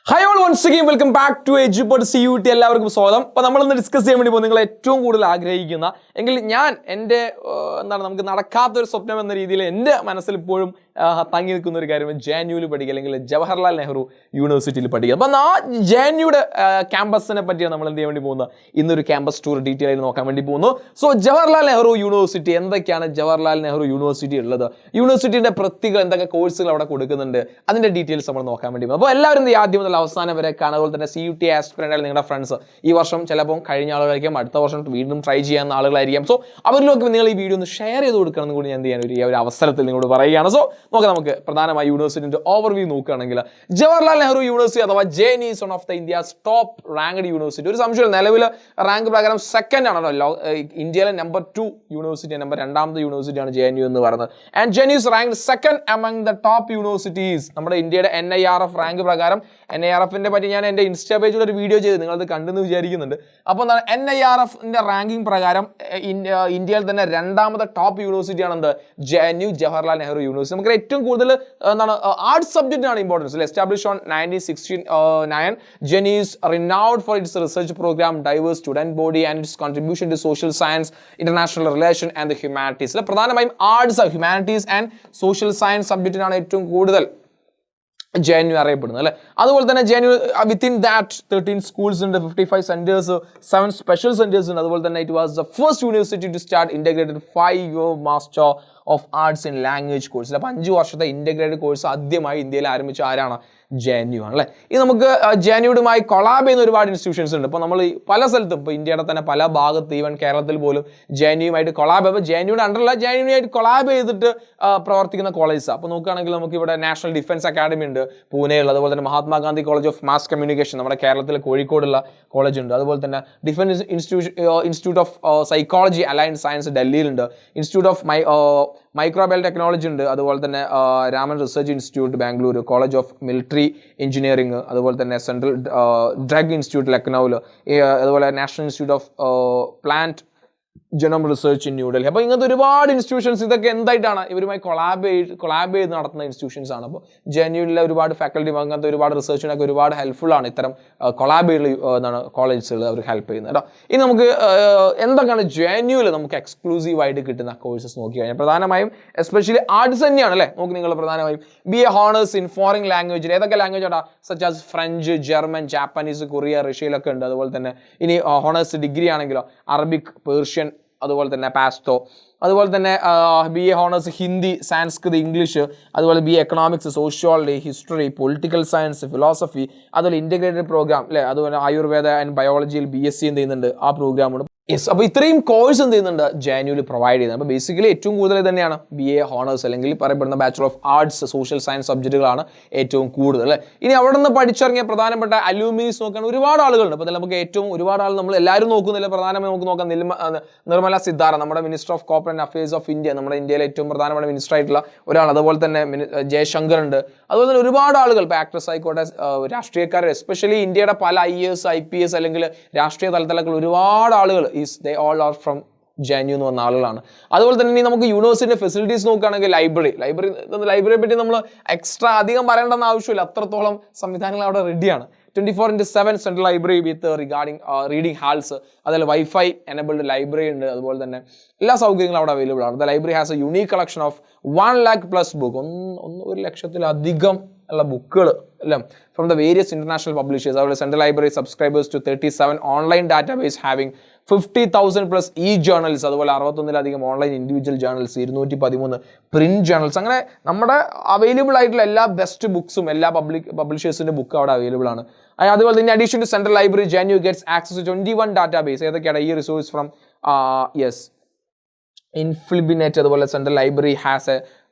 Hi all, once again welcome back to EduPod CUT. എല്ലാവർക്കും സ്വാഗതം. അപ്പോൾ നമ്മൾ ഇന്ന് ഡിസ്കസ് ചെയ്യാൻ വേണ്ടി പോകുന്നത് നിങ്ങൾ ഏറ്റവും കൂടുതൽ ആഗ്രഹിക്കുന്ന എങ്കിൽ ഞാൻ എൻ്റെ നമുക്ക് നടക്കാത്ത ഒരു സ്വപ്നം എന്ന രീതിയിൽ എൻ്റെ മനസ്സിൽ ഇപ്പോഴും തങ്ങി നിൽക്കുന്ന ഒരു കാര്യം JNUവിൽ പഠിക്കുക അല്ലെങ്കിൽ ജവഹർലാൽ നെഹ്റു യൂണിവേഴ്സിറ്റിയിൽ പഠിക്കുക. അപ്പോൾ ആ JNUയുടെ ക്യാമ്പസിനെ പറ്റിയാണ് നമ്മൾ എന്ത് ചെയ്യാൻ വേണ്ടി പോകുന്നത്, ഇന്നൊരു ക്യാമ്പസ് ടൂർ ഡീറ്റെയിൽ ആയി നോക്കാൻ വേണ്ടി പോകുന്നു. സോ ജവഹർലാൽ നെഹ്റു യൂണിവേഴ്സിറ്റി എന്തൊക്കെയാണ് ജവഹർലാൽ നെഹ്റു യൂണിവേഴ്സിറ്റി ഉള്ളത്, യൂണിവേഴ്സിറ്റിയുടെ പ്രത്യേക എന്തൊക്കെ കോഴ്സുകൾ അവിടെ കൊടുക്കുന്നുണ്ട്, അതിൻ്റെ ഡീറ്റെയിൽസ് നമ്മൾ നോക്കാൻ വേണ്ടി പോകും. അപ്പോൾ എല്ലാവരും ആദ്യം മുതൽ അവസാനം വരെ കാണുക. അതുപോലെ തന്നെ CUT ആസ്പിറന്റ് നിങ്ങളുടെ ഫ്രണ്ട്സ് ഈ വർഷം ചിലപ്പോൾ കഴിഞ്ഞ ആളുകളായിരിക്കും, അടുത്ത വർഷം വീണ്ടും ട്രൈ ചെയ്യാവുന്ന ആളുകളായിരിക്കും. സോ അവരിലൊക്കെ നിങ്ങൾ ഈ വീഡിയോ ഒന്ന് ഷെയർ ചെയ്ത് കൊടുക്കണം എന്ന് കൂടി ഞാൻ എന്ത് ചെയ്യാൻ ഒരു അവസരത്തിൽ നിങ്ങളോട് പറയുകയാണ്. സോ നോക്കാം, നമുക്ക് പ്രധാനമായി യൂണിവേഴ്സിറ്റിന്റെ ഓവർവ്യൂ നോക്കുകയാണെങ്കിൽ ജവഹർലാൽ നെഹ്റു യൂണിവേഴ്സിറ്റി അഥവാ JNU is one of the India's top ranked university. ഒരു സംശയം, നിലവിൽ റാങ്ക് പ്രകാരം സെക്കൻഡ് ആണല്ലോ, ഇന്ത്യയിലെ നമ്പർ 2 യൂണിവേഴ്സിറ്റി, നമ്പർ 2ാമത്തെ യൂണിവേഴ്സിറ്റിയാണ് JNU എന്ന് പറയുന്നത്. And JNU is ranked second among the top universities. നമ്മുടെ ഇന്ത്യയുടെ NIRF റാങ്ക് പ്രകാരം, NIRFിന്റെ പറ്റി ഞാൻ എൻ്റെ ഇൻസ്റ്റാ പേജിൽ ഒരു വീഡിയോ ചെയ്ത് നിങ്ങളത് കണ്ടെന്ന് വിചാരിക്കുന്നുണ്ട്. അപ്പോൾ എന്താണ് NIRFിന്റെ റാങ്കിങ് പ്രകാരം ഇന്ത്യയിൽ തന്നെ 2ാമത്തെ ടോപ്പ് യൂണിവേഴ്സിറ്റിയാണ് എന്ത്, JNU ജവഹർലാൽ നെഹ്റു യൂണിവേഴ്സിറ്റി. നമുക്ക് ഏറ്റവും കൂടുതൽ എന്താണ് ആർട്സ് സബ്ജക്റ്റിനാണ് importance. Establish on 1969, JNU is renowned for its research program, diverse student body and its contribution to social science, international relation and the humanities. പ്രധാനമായും arts, humanities and social science സബ്ജക്റ്റിനാണ് ഏറ്റവും കൂടുതൽ JNU അറിയപ്പെടുന്നത് അല്ലേ. അതുപോലെ തന്നെ JNU within that 13 schools ഉണ്ട്, 55 centres, 7 special centres ഉണ്ട്. അതുപോലെ തന്നെ it was the first university to start integrated 5-year master of arts in language കോഴ്സിൽ. അപ്പോൾ 5 വർഷത്തെ ഇന്റഗ്രേറ്റഡ് കോഴ്സ് ആദ്യമായി ഇന്ത്യയിൽ ആരംഭിച്ച ആരാണ്, JNU ആണല്ലേ. ഇത് നമുക്ക് JNUയുമായി കൊളാബ് ചെയ്യുന്ന ഒരുപാട് ഇൻസ്റ്റിറ്റ്യൂഷൻസ് ഉണ്ട്. ഇപ്പോൾ നമ്മൾ പല സ്ഥലത്തും, ഇപ്പോൾ ഇന്ത്യയുടെ തന്നെ പല ഭാഗത്ത്, ഈവൻ കേരളത്തിൽ പോലും JNUയുമായിട്ട് കൊളാബ്, അപ്പോൾ JNUയുടെ അണ്ടറല്ല, JNUയുമായിട്ട് കൊളാബ് ചെയ്തിട്ട് പ്രവർത്തിക്കുന്ന കോളേജസ്. അപ്പോൾ നോക്കുകയാണെങ്കിൽ നമുക്ക് ഇവിടെ നാഷണൽ ഡിഫൻസ് അക്കാഡമി ഉണ്ട് പൂനെയിൽ, അതുപോലെ തന്നെ Mahatma Gandhi college of mass communication നമ്മുടെ കേരളത്തിലെ കോഴിക്കോടുള്ള കോളേജ് ഉണ്ട്. അതുപോലെ തന്നെ defence institute of psychology allied science ഡൽഹിയിലുണ്ട്, ഇൻസ്റ്റിറ്റ്യൂട്ട് ഓഫ് മൈക്രോബയൽ ടെക്നോളജി ഉണ്ട്, അതുപോലെ തന്നെ Raman research institute Bangalore, college of military engineering, അതുപോലെ തന്നെ സെൻട്രൽ ഡ്രഗ് ഇൻസ്റ്റിറ്റ്യൂട്ട് ലക്നൌവിൽ, അതുപോലെ national institute of genome research in New Delhi. അപ്പോൾ ഇങ്ങനത്തെ ഒരുപാട് ഇൻസ്റ്റിറ്റ്യൂഷൻസ്, ഇതൊക്കെ എന്തായിട്ടാണ് ഇവരുമായി കൊളാബ് ചെയ്ത് നടത്തുന്ന ഇൻസ്റ്റിറ്റ്യൂഷൻസ് ആണ്. അപ്പോൾ JNUവിലെ ഒരുപാട് ഫാക്കൽറ്റി, അങ്ങനത്തെ ഒരുപാട് റിസർച്ചിനൊക്കെ ഒരുപാട് ഹെൽപ്ഫുൾ ആണ് ഇത്തരം കൊളാബ് ചെയ്തുള്ള കോളേജുകൾ അവർ ഹെൽപ്പ് ചെയ്യുന്നത് കേട്ടോ. ഇനി നമുക്ക് എന്തൊക്കെയാണ് JNUവിൽ നമുക്ക് എക്സ്ക്ലൂസീവ് ആയിട്ട് കിട്ടുന്ന കോഴ്സസ് നോക്കി കഴിഞ്ഞാൽ പ്രധാനമായും എസ്പെഷ്യലി ആർട്സ് തന്നെയാണ് അല്ലേ. നോക്കി നിങ്ങൾ പ്രധാനമായും BA ഹോണേഴ്സ് ഇൻ ഫോറിൻ ലാംഗ്വേജിൽ. ഏതൊക്കെ ലാംഗ്വേജ് ആട്ടാ, such as French, German, Japanese, Korea, റഷ്യയിലൊക്കെ ഉണ്ട്. അതുപോലെ തന്നെ ഇനി ഹോണേഴ്സ് ഡിഗ്രി ആണെങ്കിലോ അറബിക്, പേർഷ്യൻ, അതുപോലെ തന്നെ പാസ്തോ, അതുപോലെ തന്നെ BA honours Hindi, Sanskrit, English, അതുപോലെ BA economics, sociology, history, political science, philosophy, അതുപോലെ ഇൻറ്റഗ്രേറ്റഡ് പ്രോഗ്രാം അല്ലേ. അതുപോലെ ആയുർവേദ ആൻഡ് ബയോളജിയിൽ BSc എന്ത് ചെയ്യുന്നുണ്ട്, ആ പ്രോഗ്രാമുണ്ട്. യെസ്, അപ്പോൾ ഇത്രയും കോഴ്സ് എന്ത് ചെയ്യുന്നുണ്ട് JNUവിൽ പ്രൊവൈഡ് ചെയ്യുന്നത്. അപ്പോൾ ബേസിക്കലി ഏറ്റവും കൂടുതൽ തന്നെയാണ് BA ഹോണേഴ്സ് അല്ലെങ്കിൽ പറയപ്പെടുന്ന bachelor of arts, social science സബ്ജക്റ്റുകളാണ് ഏറ്റവും കൂടുതൽ അല്ലേ. ഇനി അവിടെ നിന്ന് പഠിച്ചിറങ്ങിയ പ്രധാനപ്പെട്ട അലൂമിനീസ് നോക്കാൻ ഒരുപാട് ആളുകളുണ്ട്. അപ്പോൾ നമുക്ക് ഏറ്റവും ഒരുപാട് ആൾ നമ്മൾ എല്ലാവരും നോക്കുന്നില്ല, പ്രധാനമായി നമുക്ക് നോക്കാം നിർമ്മല സിദ്ധാർത്ഥ, നമ്മുടെ minister of corporate affairs of India, നമ്മുടെ ഇന്ത്യയിലെ ഏറ്റവും പ്രധാനപ്പെട്ട മിനിസ്റ്റർ ആയിട്ടുള്ള ഒരാൾ. അതുപോലെ തന്നെ ജയശങ്കർ ഉണ്ട്. അതുപോലെ തന്നെ ഒരുപാട് ആളുകൾ, ഇപ്പോൾ ആക്ടേഴ്സ് ആയിക്കോട്ടെ, രാഷ്ട്രീയക്കാർ, എസ്പെഷ്യലി ഇന്ത്യയുടെ പല IAS, IPS അല്ലെങ്കിൽ രാഷ്ട്രീയ തലത്തിലൊക്കെ ഒരുപാട് ആളുകൾ they all are from JNU എന്ന് വന്ന ആളുകളാണ്. അതുപോലെ തന്നെ ഇനി നമുക്ക് യൂണിവേഴ്സിറ്റിയുടെ ഫെസിലിറ്റീസ് നോക്കുകയാണെങ്കിൽ ലൈബ്രറിയെ പറ്റി നമ്മൾ എക്സ്ട്രാ അധികം പറയേണ്ടെന്ന് ആവശ്യമില്ല, അത്രത്തോളം സംവിധാനങ്ങൾ അവിടെ റെഡിയാണ്. 24/7 central library with regarding reading halls, അതുപോലെ വൈഫൈ എനബിൾഡ് ലൈബ്രറി ഉണ്ട്. അതുപോലെ തന്നെ എല്ലാ സൗകര്യങ്ങളും അവിടെ അവൈലബിൾ ആണ്. The library has a unique collection of 1 lakh+ book, 1 ലക്ഷത്തിലധികം ഉള്ള ബുക്കുകൾ എല്ലാം from the various international publishers. അതുപോലെ central library subscribers to 37 online database having 50,000+ journals, അതുപോലെ 61-ലധികം online individual journals, 213 print journals. അങ്ങനെ നമ്മുടെ അവൈലബിൾ ആയിട്ടുള്ള എല്ലാ ബെസ്റ്റ് ബുക്സും എല്ലാ പബ്ലിഷേഴ്സിന്റെ ബുക്ക് അവിടെ അവൈലബിൾ ആണ്. അതുപോലെ തന്നെ addition to central library JNU gets access to 21 database. ഏതൊക്കെയാണ് ഈ റിസോഴ്സ് ഫ്രം Inflibinet. അതുപോലെ central library has a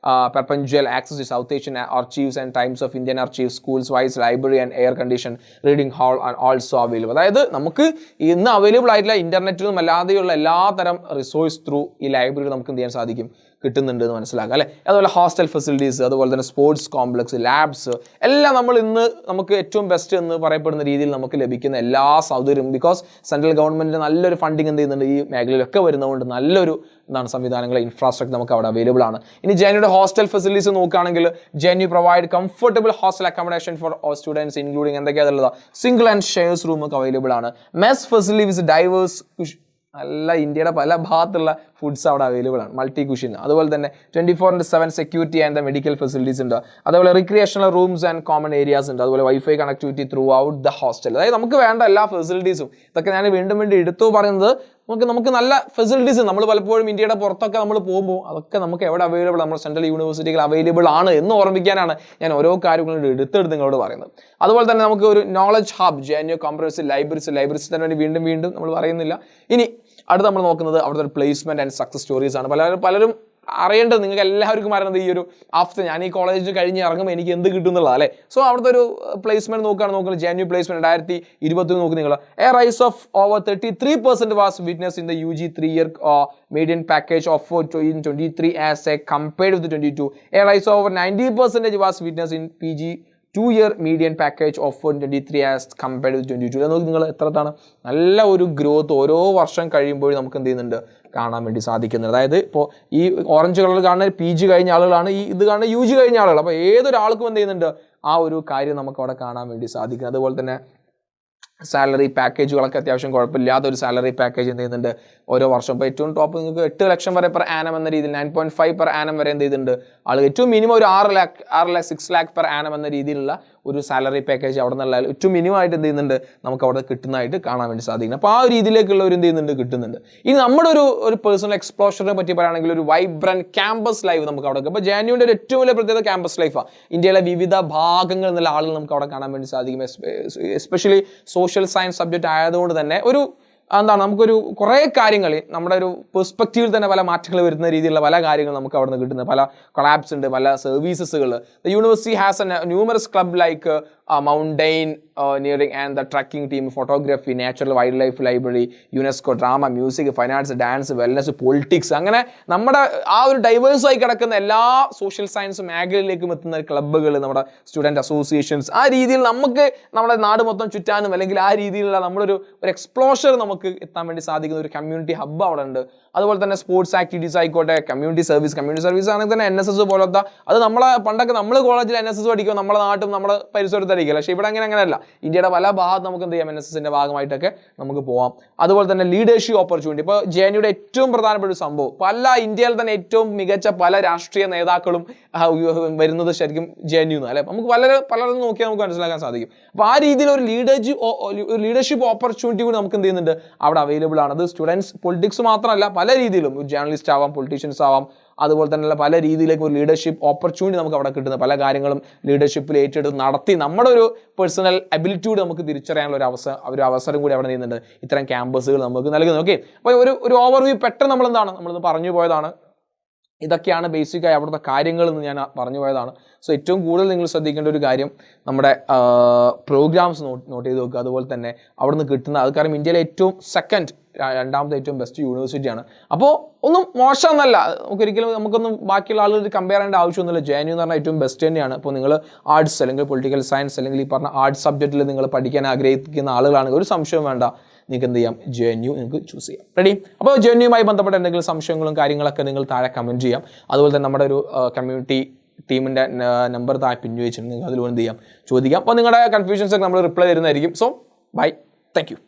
perpetual access to South Asian archives and Times of Indian archives, schools wise library and air conditioned reading hall are also available. അതായത് നമുക്ക് ഇന്ന് available ആയിട്ടുള്ള ഇന്റർനെറ്റിലും അല്ലാതെയുള്ള എല്ലാ തരം റിസോഴ്സ് ത്രൂ ഈ library നമുക്ക് എന്ത് ചെയ്യാൻ സാധിക്കും, കിട്ടുന്നുണ്ട് എന്ന് മനസ്സിലാക്കുക അല്ലേ. അതുപോലെ ഹോസ്റ്റൽ ഫെസിലിറ്റീസ്, അതുപോലെ തന്നെ സ്പോർട്സ് കോംപ്ലക്സ്, ലാബ്സ് എല്ലാം നമ്മൾ ഇന്ന് നമുക്ക് ഏറ്റവും ബെസ്റ്റ് എന്ന് പറയപ്പെടുന്ന രീതിയിൽ നമുക്ക് ലഭിക്കുന്ന എല്ലാ സൗകര്യവും ബിക്കോസ് സെൻട്രൽ ഗവൺമെൻറ് നല്ലൊരു ഫണ്ടിങ് എന്ത് ചെയ്യുന്നുണ്ട് ഈ മേഖലയിലൊക്കെ വരുന്നതുകൊണ്ട് നല്ലൊരു സംവിധാനങ്ങൾ ഇൻഫ്രാസ്ട്രക്ചർ നമുക്ക് അവിടെ അവൈലബിൾ ആണ്. ഇനി ജെഎൻയുയുടെ ഹോസ്റ്റൽ ഫെസിലിറ്റീസ് നോക്കുകയാണെങ്കിൽ JNU provide comfortable hostel accommodation for students including എന്തൊക്കെയാണുള്ളത് സിംഗിൾ ആൻഡ് ഷെയർസ് റൂം ഒക്കെ അവൈലബിൾ ആണ്. മെസ് ഫെസിലിറ്റീസ് ഡൈവേഴ്സ് നല്ല ഇന്ത്യയുടെ പല ഭാഗത്തുള്ള ഫുഡ്സ് അവിടെ അവൈലബിൾ ആണ്, മൾട്ടി കുഷിൻ. അതുപോലെ തന്നെ 24/7 security and the medical facilities ഉണ്ട്. അതുപോലെ recreational rooms and common areas ഉണ്ട്. അതുപോലെ wifi connectivity through out the hostel. അതായത് നമുക്ക് വേണ്ട എല്ലാ ഫെസിലിറ്റീസും ഇതൊക്കെ ഞാൻ വീണ്ടും എടുത്തു പറയുന്നത് നമുക്ക് നല്ല ഫെസിലിറ്റീസ് നമ്മൾ പലപ്പോഴും ഇന്ത്യയുടെ പുറത്തൊക്കെ നമ്മൾ പോകുമ്പോൾ അതൊക്കെ നമുക്ക് എവിടെ അവൈലബിൾ നമ്മുടെ സെൻട്രൽ യൂണിവേഴ്സിറ്റികൾ അവൈലബിൾ ആണ് എന്ന് ഓർമ്മിക്കാനാണ് ഞാൻ ഓരോ കാര്യങ്ങളും എടുത്തെടുത്ത് നിങ്ങളോട് പറയുന്നത്. അതുപോലെ തന്നെ നമുക്ക് ഒരു knowledge hub JNU comprehensive libraries തന്നെ വീണ്ടും നമ്മൾ പറയുന്നില്ല. ഇനി അടുത്ത് നമ്മൾ നോക്കുന്നത് അവിടുത്തെ ഒരു പ്ലേസ്മെന്റ് ആൻഡ് സക്സസ് സ്റ്റോറീസ് ആണ്. പലരും അറിയേണ്ടത് നിങ്ങൾക്ക് എല്ലാവർക്കും അറിയുന്നത് ഈ ഒരു ആഫ്റ്റർ ഞാൻ ഈ കോളേജ് കഴിഞ്ഞ് ഇറങ്ങുമ്പോൾ എനിക്ക് എന്ത് കിട്ടും എന്നുള്ളത് അല്ലേ. സോ അവിടുത്തെ ഒരു പ്ലേസ്മെന്റ് നോക്കുന്നത് ജെഎൻയു പ്ലേസ്മെന്റ് 2020 നോക്കി നിങ്ങൾ A rise of over 33% was witness in the UG 3-year median package offered in 23 as a compared with 22. A rise of over 90% was witnessed in PG 2-year median package offered in 23 as compared with 22. നോക്കി നിങ്ങൾ എത്രത്താണ് നല്ല ഒരു growth ഓരോ വർഷം കഴിയുമ്പോഴും നമുക്ക് എന്ത് ചെയ്യുന്നുണ്ട് കാണാൻ വേണ്ടി സാധിക്കുന്നത്. അതായത് ഇപ്പോൾ ഈ ഓറഞ്ച് കളർ കാണുന്ന PG കഴിഞ്ഞ ആളുകളാണ്, ഈ ഇത് കാണുന്ന UG കഴിഞ്ഞ ആളുകൾ. അപ്പോൾ ഏതൊരാൾക്കും എന്ത് ചെയ്യുന്നുണ്ട് ആ ഒരു കാര്യം നമുക്ക് അവിടെ കാണാൻ വേണ്ടി സാധിക്കും. അതുപോലെ തന്നെ സാലറി പാക്കേജുകളൊക്കെ അത്യാവശ്യം കുഴപ്പമില്ലാത്ത ഒരു സാലറി പാക്കേജ് എന്ത് ചെയ്യുന്നുണ്ട് ഓരോ വർഷം. ഇപ്പോൾ ഏറ്റവും ടോപ്പ് നിങ്ങൾക്ക് 8 ലക്ഷം വരെ പെർ ആനം എന്ന രീതിയിൽ 9.5 പെർ ആനം വരെ എന്ത് ചെയ്തിട്ടുണ്ട് ആളുകൾ. ഏറ്റവും മിനിമം ഒരു 6 lakh 6 lakh പെർ ആനം എന്ന രീതിയിലുള്ള ഒരു സാലറി പാക്കേജ് അവിടെ നിന്നുള്ള ഏറ്റവും മിനിമം ആയിട്ട് എന്ത് ചെയ്യുന്നുണ്ട് നമുക്ക് അവിടെ കിട്ടുന്നതായിട്ട് കാണാൻ വേണ്ടി സാധിക്കുന്നത്. അപ്പോൾ ആ ഒരു രീതിയിലേക്കുള്ള ഒരു എന്ത് ചെയ്യുന്നുണ്ട് കിട്ടുന്നുണ്ട്. ഇനി നമ്മുടെ ഒരു പേഴ്സണൽ എക്സ്പ്ലോഷറിനെ പറ്റി പറയുകയാണെങ്കിൽ ഒരു വൈബ്രന്റ് ക്യാമ്പസ് ലൈഫ് നമുക്ക് അവിടെ. അപ്പോൾ ജെഎൻയുവിൻ്റെ ഒരു ഏറ്റവും വലിയ പ്രത്യേകത ക്യാമ്പസ് ലൈഫാണ്. ഇന്ത്യയിലെ വിവിധ ഭാഗങ്ങളിൽ നിന്നുള്ള ആളുകൾ നമുക്ക് അവിടെ കാണാൻ വേണ്ടി സാധിക്കും. എസ്പെഷ്യലി സോഷ്യൽ സയൻസ് സബ്ജക്റ്റ് ആയതുകൊണ്ട് തന്നെ നമുക്കൊരു കുറേ കാര്യങ്ങൾ നമ്മുടെ ഒരു പെർസ്പെക്റ്റീവിൽ തന്നെ പല മാറ്റങ്ങൾ വരുന്ന രീതിയിലുള്ള പല കാര്യങ്ങൾ നമുക്ക് അവിടെ നിന്ന് കിട്ടുന്നത്. പല കൊളാബ്സ് ഉണ്ട്, പല സർവീസസുകൾ. The university has a numerous club like mountaineering and the trekking team, photography, natural wildlife library, UNESCO, drama, music, finance, dance, wellness, politics, അങ്ങനെ നമ്മുടെ ആ ഒരു ഡൈവേഴ്സായി കിടക്കുന്ന എല്ലാ സോഷ്യൽ സയൻസ് മേഖലയിലേക്കും എത്തുന്ന ക്ലബ്ബുകൾ, നമ്മുടെ സ്റ്റുഡൻറ് അസോസിയേഷൻസ്, ആ രീതിയിൽ നമുക്ക് നമ്മുടെ നാട് മൊത്തം ചുറ്റാനും അല്ലെങ്കിൽ ആ രീതിയിലുള്ള നമ്മുടെ ഒരു എക്സ്പ്ലോഷർ നമുക്ക് എത്താൻ വേണ്ടി സാധിക്കുന്ന ഒരു കമ്മ്യൂണിറ്റി ഹബ്ബ് അവിടെ ഉണ്ട്. അതുപോലെ തന്നെ സ്പോർട്സ് ആക്ടിവിറ്റീസ് ആയിക്കോട്ടെ, കമ്മ്യൂണിറ്റി സർവീസ് ആണെങ്കിൽ തന്നെ NSS പോലത്തെ, അത് നമ്മളെ പണ്ടൊക്കെ നമ്മൾ കോളേജിൽ NSS പഠിക്കും, നമ്മുടെ നാട്ടും നമ്മുടെ പരിസരത്തായിരിക്കും. പക്ഷേ ഇവിടെ അങ്ങനെയല്ല. ഇന്ത്യയുടെ പല ഭാഗത്ത് നമുക്ക് എന്ത് ചെയ്യാം NSSന്റെ ഭാഗമായിട്ടൊക്കെ നമുക്ക് പോകാം. അതുപോലെ തന്നെ ലീഡർഷിപ്പ് ഓപ്പർച്യൂണിറ്റി. ഇപ്പോൾ ജെഎൻയുയുടെ ഏറ്റവും പ്രധാനപ്പെട്ട ഒരു സംഭവം, ഇന്ത്യയിൽ തന്നെ ഏറ്റവും മികച്ച പല രാഷ്ട്രീയ നേതാക്കളും വരുന്നത് ശരിക്കും ജെഎൻയു അല്ലെ. നമുക്ക് പലരും നോക്കിയാൽ നമുക്ക് മനസ്സിലാക്കാൻ സാധിക്കും. അപ്പോൾ ആ രീതിയിൽ ഒരു ലീഡർഷിപ്പ് ഓപ്പർച്യൂണിറ്റി കൂടി നമുക്ക് എന്ത് ചെയ്യുന്നുണ്ട് അവിടെ അവൈലബിൾ ആണ്. അത് സ്റ്റുഡൻസ് പൊളിറ്റിക്സ് മാത്രമല്ല, പല രീതിയിലും ഒരു ജേർണലിസ്റ്റ് ആവാം, പൊളിറ്റീഷ്യൻസ് ആവാം, അതുപോലെ തന്നെയുള്ള പല രീതിയിലേക്ക് ഒരു ലീഡർഷിപ്പ് ഓപ്പർച്യൂണിറ്റി നമുക്ക് അവിടെ കിട്ടുന്നത്. പല കാര്യങ്ങളും ലീഡർഷിപ്പിൽ ഏറ്റെടുത്ത് നടത്തി നമ്മുടെ ഒരു പേഴ്സണൽ എബിലിറ്റിയോട് നമുക്ക് തിരിച്ചറിയാനുള്ള ഒരു അവസരം കൂടി അവിടെ ചെയ്യുന്നുണ്ട് ഇത്തരം ക്യാമ്പസുകൾ നമുക്ക് നൽകുന്നത്. ഓക്കെ, അപ്പോൾ ഒരു ഓവർവ്യൂ പെട്ടെന്ന് നമ്മളിന്ന് പറഞ്ഞു പോയതാണ്. ഇതൊക്കെയാണ് ബേസിക്കായി അവിടുത്തെ കാര്യങ്ങൾ എന്ന് ഞാൻ പറഞ്ഞു പോയതാണ്. സോ ഏറ്റവും കൂടുതൽ നിങ്ങൾ ശ്രദ്ധിക്കേണ്ട ഒരു കാര്യം നമ്മുടെ പ്രോഗ്രാംസ് നോട്ട് ചെയ്ത് നോക്കുക. അതുപോലെ തന്നെ അവിടെ നിന്ന് കിട്ടുന്ന അത്, കാരണം ഇന്ത്യയിലെ രണ്ടാമത്തെ ഏറ്റവും ബെസ്റ്റ് യൂണിവേഴ്സിറ്റിയാണ്. അപ്പോൾ ഒന്നും മോശമെന്നല്ല, നമുക്കൊന്നും ബാക്കിയുള്ള ആളുകൾ കമ്പയർ ചെയ്യേണ്ട ആവശ്യമൊന്നുമില്ല. ജെഎൻയു എന്ന് പറഞ്ഞാൽ ഏറ്റവും ബെസ്റ്റ് തന്നെയാണ്. അപ്പോൾ നിങ്ങൾ ആർട്സ് അല്ലെങ്കിൽ പൊളിറ്റിക്കൽ സയൻസ് അല്ലെങ്കിൽ ഈ പറഞ്ഞ ആർട്സ് സബ്ജക്റ്റിൽ നിങ്ങൾ പഠിക്കാൻ ആഗ്രഹിക്കുന്ന ആളുകളാണെങ്കിൽ ഒരു സംശയവും വേണ്ട, നിങ്ങൾക്ക് എന്ത് ചെയ്യാം, ജെഎൻയു നിങ്ങൾക്ക് ചൂസ് ചെയ്യാം. റെഡി? അപ്പോൾ ജെഎൻയുമായി ബന്ധപ്പെട്ട എന്തെങ്കിലും സംശയങ്ങളും കാര്യങ്ങളൊക്കെ നിങ്ങൾ താഴെ കമൻറ്റ് ചെയ്യാം. അതുപോലെ തന്നെ നമ്മുടെ ഒരു കമ്മ്യൂണിറ്റി ടീമിൻ്റെ നമ്പർ താഴെ പിൻ വെച്ചിട്ട് നിങ്ങൾക്ക് അതിലൂടെ എന്ത് ചെയ്യാം ചോദിക്കാം. അപ്പോൾ നിങ്ങളുടെ കൺഫ്യൂഷൻസ് ഒക്കെ നമ്മൾ റിപ്ലൈ തരുന്നതായിരിക്കും. So bye, thank U.